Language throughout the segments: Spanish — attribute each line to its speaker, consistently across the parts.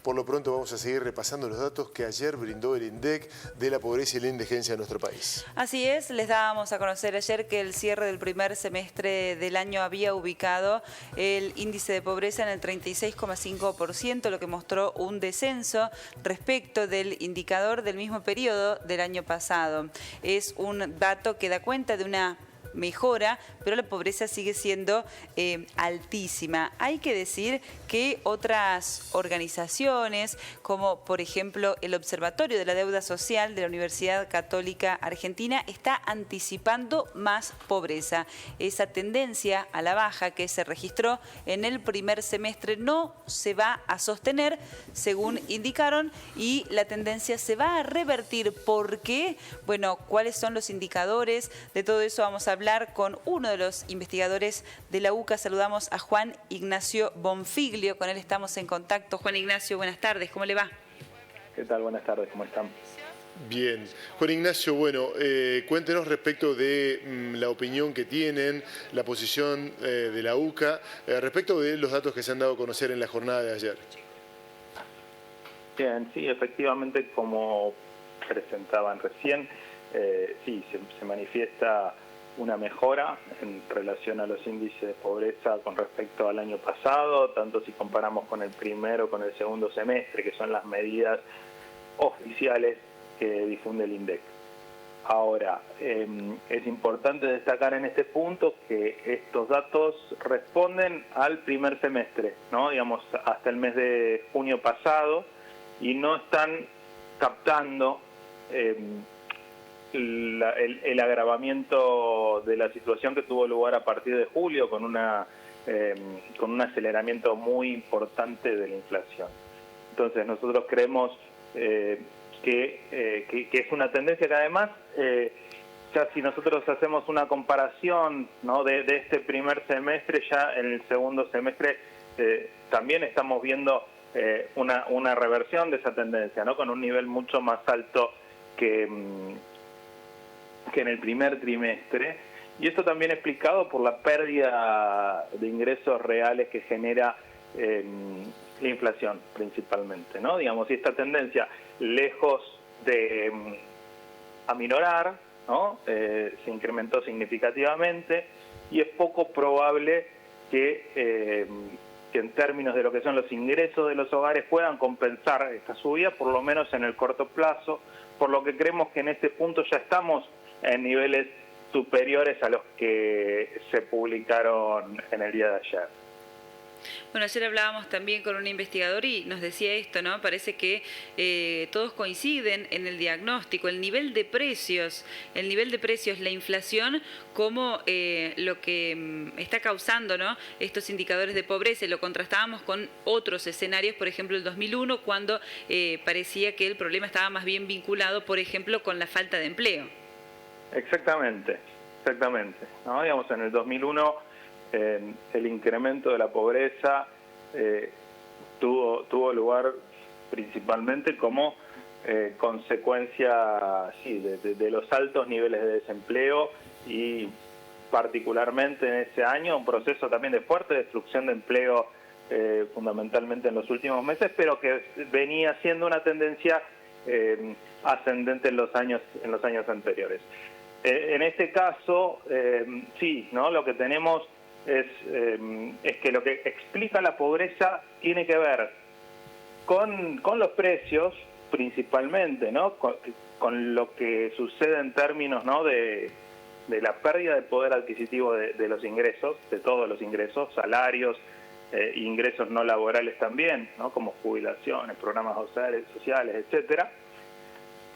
Speaker 1: Por lo pronto vamos a seguir repasando los datos que ayer brindó el INDEC de la pobreza y la indigencia en nuestro país.
Speaker 2: Así es, les dábamos a conocer ayer que el cierre del primer semestre del año había ubicado el índice de pobreza en el 36,5%, lo que mostró un descenso respecto del indicador del mismo periodo del año pasado. Es un dato que da cuenta de una mejora, pero la pobreza sigue siendo altísima. Hay que decir que otras organizaciones, como por ejemplo el Observatorio de la Deuda Social de la Universidad Católica Argentina, está anticipando más pobreza. Esa tendencia a la baja que se registró en el primer semestre no se va a sostener, según indicaron, y la tendencia se va a revertir. ¿Por qué? Bueno, ¿cuáles son los indicadores? De todo eso vamos a hablar con uno de los investigadores de la UCA. Saludamos a Juan Ignacio Bonfiglio, con él estamos en contacto. Juan Ignacio, buenas tardes, ¿cómo le va?
Speaker 3: ¿Qué tal? Buenas tardes, ¿cómo están?
Speaker 1: Bien. Juan Ignacio, bueno, cuéntenos respecto de la opinión que tienen, la posición de la UCA, respecto de los datos que se han dado a conocer en la jornada de ayer.
Speaker 3: Bien, sí, efectivamente, como presentaban recién, sí, se manifiesta una mejora en relación a los índices de pobreza con respecto al año pasado, tanto si comparamos con el primero o con el segundo semestre, que son las medidas oficiales que difunde el INDEC. Ahora, es importante destacar en este punto que estos datos responden al primer semestre, ¿no? Digamos, hasta el mes de junio pasado, y no están captando el agravamiento de la situación que tuvo lugar a partir de julio con un aceleramiento muy importante de la inflación. Entonces nosotros creemos que es una tendencia que además, ya si nosotros hacemos una comparación, ¿no?, de este primer semestre, ya en el segundo semestre también estamos viendo una reversión de esa tendencia, ¿no?, con un nivel mucho más alto que en el primer trimestre, y esto también explicado por la pérdida de ingresos reales que genera la inflación principalmente, ¿no? Digamos, y esta tendencia, lejos de aminorar, ¿no?, se incrementó significativamente, y es poco probable que en términos de lo que son los ingresos de los hogares puedan compensar esta subida, por lo menos en el corto plazo, por lo que creemos que en este punto ya estamos en niveles superiores a los que se publicaron en el día de ayer.
Speaker 2: Bueno, ayer hablábamos también con un investigador y nos decía esto, ¿no? Parece que todos coinciden en el diagnóstico, el nivel de precios, la inflación, como lo que está causando, ¿no?, estos indicadores de pobreza. Lo contrastábamos con otros escenarios, por ejemplo el 2001, cuando parecía que el problema estaba más bien vinculado, por ejemplo, con la falta de empleo.
Speaker 3: Exactamente, ¿no? Digamos, en el 2001 el incremento de la pobreza tuvo lugar principalmente como consecuencia, sí, de los altos niveles de desempleo, y particularmente en ese año un proceso también de fuerte destrucción de empleo, fundamentalmente en los últimos meses, pero que venía siendo una tendencia ascendente en los años anteriores. En este caso, sí, ¿no? Lo que tenemos es que lo que explica la pobreza tiene que ver con los precios principalmente, ¿no?, con lo que sucede en términos, ¿no?, de la pérdida de poder adquisitivo de los ingresos, de todos los ingresos, salarios, ingresos no laborales también, ¿no?, como jubilaciones, programas sociales, etcétera.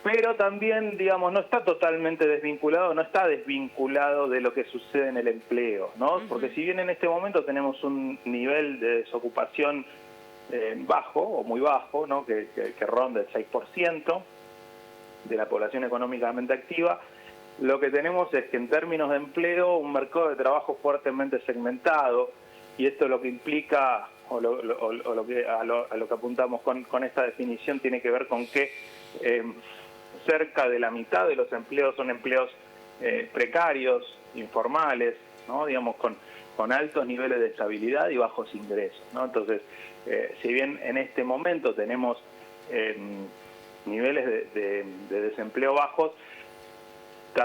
Speaker 3: Pero también, digamos, no está totalmente desvinculado, no está desvinculado de lo que sucede en el empleo, ¿no? Porque si bien en este momento tenemos un nivel de desocupación bajo o muy bajo, ¿no?, que ronda el 6% de la población económicamente activa, lo que tenemos es que en términos de empleo, un mercado de trabajo fuertemente segmentado, y esto lo que implica, a lo que apuntamos con esta definición, tiene que ver con que cerca de la mitad de los empleos son empleos precarios, informales, ¿no?, digamos, con altos niveles de estabilidad y bajos ingresos, ¿no? Entonces, si bien en este momento tenemos niveles de desempleo bajos,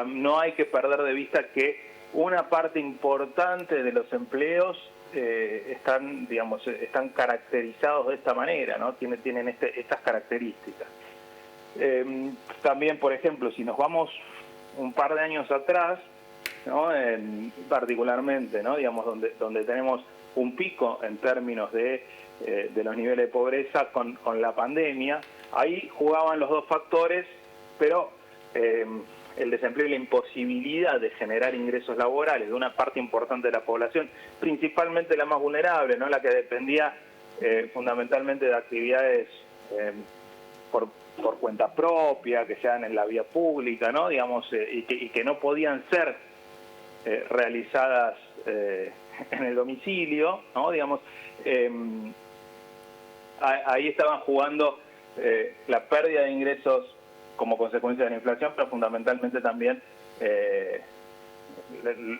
Speaker 3: no hay que perder de vista que una parte importante de los empleos están caracterizados de esta manera, ¿no? Tienen estas características. También, por ejemplo, si nos vamos un par de años atrás, ¿no? Particularmente, ¿no? Digamos, donde tenemos un pico en términos de los niveles de pobreza con la pandemia, ahí jugaban los dos factores, pero el desempleo y la imposibilidad de generar ingresos laborales de una parte importante de la población, principalmente la más vulnerable, ¿no? La que dependía fundamentalmente de actividades por cuenta propia, que se dan en la vía pública, ¿no? Digamos, y que no podían ser realizadas en el domicilio, ¿no? Digamos, ahí estaban jugando la pérdida de ingresos como consecuencia de la inflación, pero fundamentalmente también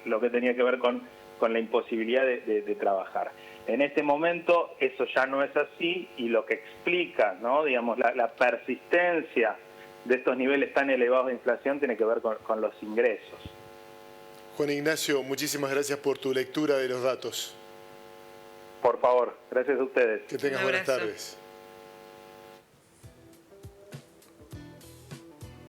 Speaker 3: lo que tenía que ver con la imposibilidad de trabajar. En este momento eso ya no es así, y lo que explica, ¿no? Digamos, la persistencia de estos niveles tan elevados de inflación tiene que ver con los ingresos.
Speaker 1: Juan Ignacio, muchísimas gracias por tu lectura de los datos.
Speaker 3: Por favor, gracias a ustedes.
Speaker 1: Que tengas buenas tardes.